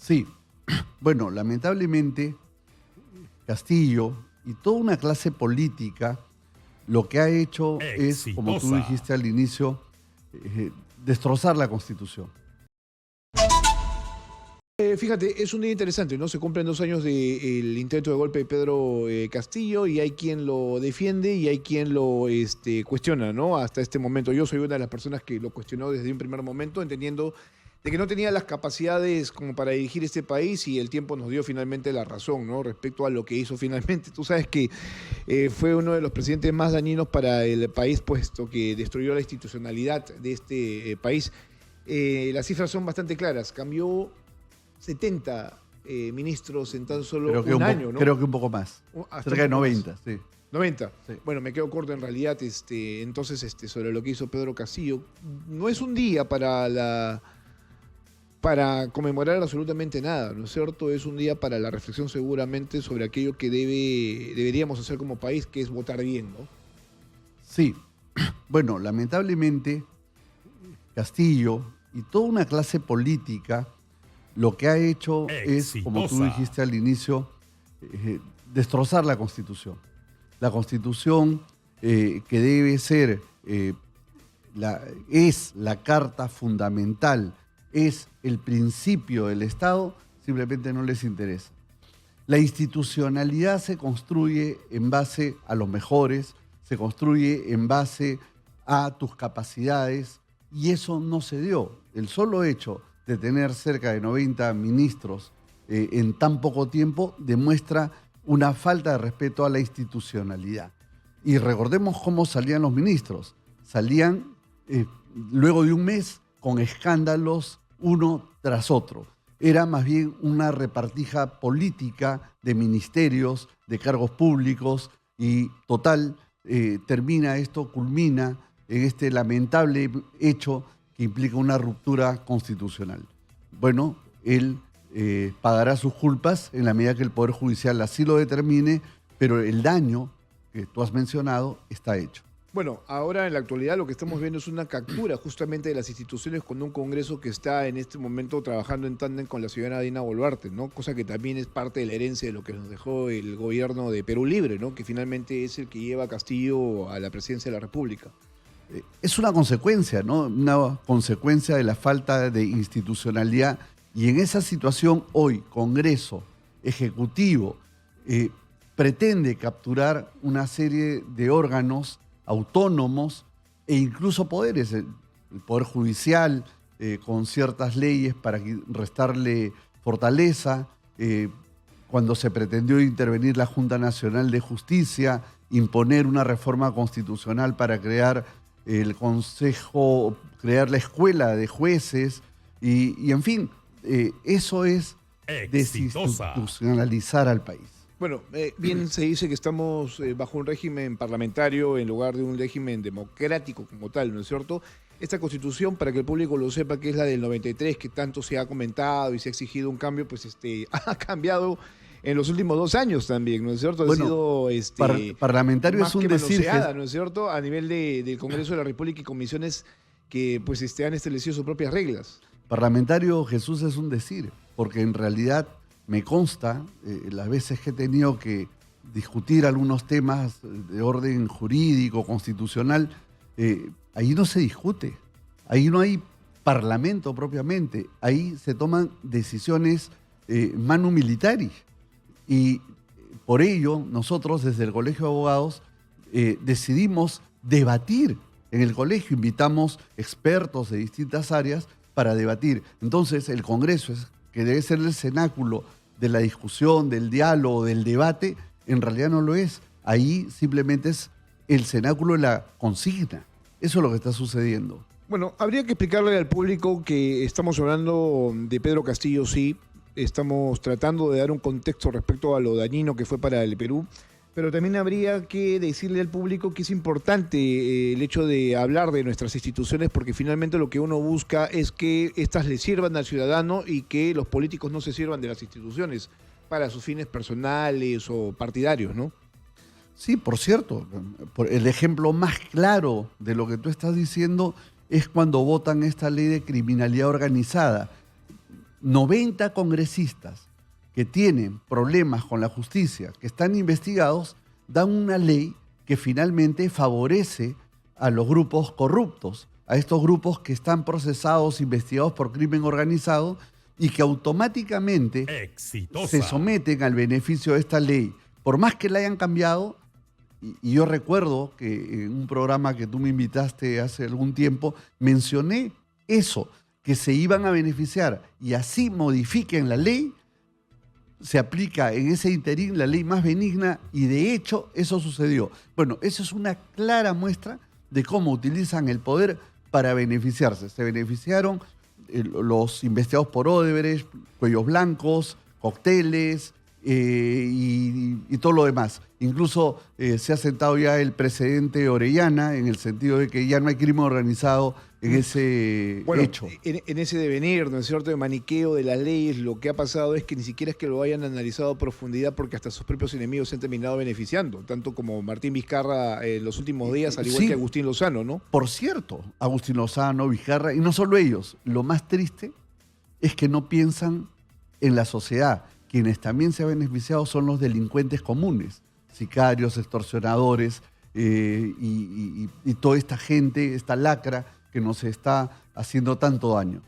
Sí, bueno, lamentablemente Castillo y toda una clase política lo que ha hecho es, como tú Exitosa. dijiste al inicio, destrozar la Constitución. Fíjate, es un día interesante, ¿no? Se cumplen 2 años del intento de golpe de Pedro Castillo y hay quien lo defiende y hay quien lo cuestiona, ¿no? Hasta este momento. Yo soy una de las personas que lo cuestionó desde un primer momento, entendiendo de que no tenía las capacidades como para dirigir este país y el tiempo nos dio finalmente la razón, ¿no? Respecto a lo que hizo finalmente. Tú sabes que fue uno de los presidentes más dañinos para el país, puesto que destruyó la institucionalidad de este país. Las cifras son bastante claras. Cambió 70 ministros en tan solo un año, ¿no? Creo que un poco más. Hasta Cerca de un poco 90, más. sí. 90. Sí. Bueno, me quedo corto en realidad, entonces, sobre lo que hizo Pedro Castillo. No es un día para conmemorar absolutamente nada, ¿no es cierto? Es un día para la reflexión seguramente sobre aquello que deberíamos hacer como país, que es votar bien, ¿no? Sí, bueno, lamentablemente Castillo y toda una clase política lo que ha hecho es, como tú Exitosa. dijiste al inicio, destrozar la Constitución. La Constitución que debe ser, es la carta fundamental, es el principio del Estado, simplemente no les interesa. La institucionalidad se construye en base a los mejores, se construye en base a tus capacidades y eso no se dio. El solo hecho de tener cerca de 90 ministros en tan poco tiempo demuestra una falta de respeto a la institucionalidad. Y recordemos cómo salían los ministros. Salían luego de un mes con escándalos uno tras otro. Era más bien una repartija política de ministerios, de cargos públicos y total, termina esto, culmina en este lamentable hecho que implica una ruptura constitucional. Bueno, él pagará sus culpas en la medida que el Poder Judicial así lo determine, pero el daño que tú has mencionado está hecho. Bueno, ahora en la actualidad lo que estamos viendo es una captura justamente de las instituciones con un Congreso que está en este momento trabajando en tándem con la ciudadana Dina Boluarte, ¿no? Cosa que también es parte de la herencia de lo que nos dejó el gobierno de Perú Libre, ¿no? Que finalmente es el que lleva a Castillo a la presidencia de la República. Es una consecuencia, ¿no? Una consecuencia de la falta de institucionalidad. Y en esa situación hoy, Congreso, Ejecutivo, pretende capturar una serie de órganos autónomos e incluso poderes. El Poder Judicial, con ciertas leyes para restarle fortaleza, cuando se pretendió intervenir la Junta Nacional de Justicia, imponer una reforma constitucional para crear el Consejo, crear la escuela de jueces y en fin, eso es Exitosa. desinstitucionalizar al país. Bueno, bien se dice que estamos bajo un régimen parlamentario en lugar de un régimen democrático como tal, ¿no es cierto? Esta constitución, para que el público lo sepa, que es la del 93, que tanto se ha comentado y se ha exigido un cambio, pues ha cambiado en los últimos 2 años también, ¿no es cierto? Bueno, ha sido parlamentario más es un que decir. manoseada, ¿no es cierto? A nivel del Congreso de la República y comisiones que pues han establecido sus propias reglas. Parlamentario, Jesús, es un decir, porque en realidad me consta las veces que he tenido que discutir algunos temas de orden jurídico, constitucional, ahí no se discute, ahí no hay parlamento propiamente, ahí se toman decisiones manu militari. Y por ello nosotros desde el Colegio de Abogados decidimos debatir en el colegio, invitamos expertos de distintas áreas para debatir. Entonces el Congreso, que debe ser el cenáculo de la discusión, del diálogo, del debate, en realidad no lo es. Ahí simplemente es el cenáculo de la consigna. Eso es lo que está sucediendo. Bueno, habría que explicarle al público que estamos hablando de Pedro Castillo, sí. Estamos tratando de dar un contexto respecto a lo dañino que fue para el Perú, pero también habría que decirle al público que es importante el hecho de hablar de nuestras instituciones, porque finalmente lo que uno busca es que éstas le sirvan al ciudadano y que los políticos no se sirvan de las instituciones para sus fines personales o partidarios, ¿no? Sí, por cierto, el ejemplo más claro de lo que tú estás diciendo es cuando votan esta ley de criminalidad organizada. 90 congresistas que tienen problemas con la justicia, que están investigados, dan una ley que finalmente favorece a los grupos corruptos, a estos grupos que están procesados, investigados por crimen organizado y que automáticamente se someten al beneficio de esta ley. Por más que la hayan cambiado, y yo recuerdo que en un programa que tú me invitaste hace algún tiempo, mencioné eso, que se iban a beneficiar y así modifiquen la ley, se aplica en ese interín la ley más benigna y de hecho eso sucedió. Bueno, eso es una clara muestra de cómo utilizan el poder para beneficiarse. Se beneficiaron los investigados por Odebrecht, cuellos blancos, cócteles y todo lo demás. Incluso se ha sentado ya el precedente Orellana en el sentido de que ya no hay crimen organizado en ese hecho. En ese devenir, ¿no es cierto?, de maniqueo de las leyes, lo que ha pasado es que ni siquiera es que lo hayan analizado a profundidad porque hasta sus propios enemigos se han terminado beneficiando, tanto como Martín Vizcarra en los últimos días, al igual Sí. que Agustín Lozano, ¿no? Por cierto, Agustín Lozano, Vizcarra, y no solo ellos, lo más triste es que no piensan en la sociedad. Quienes también se han beneficiado son los delincuentes comunes, sicarios, extorsionadores y toda esta gente, esta lacra que nos está haciendo tanto daño.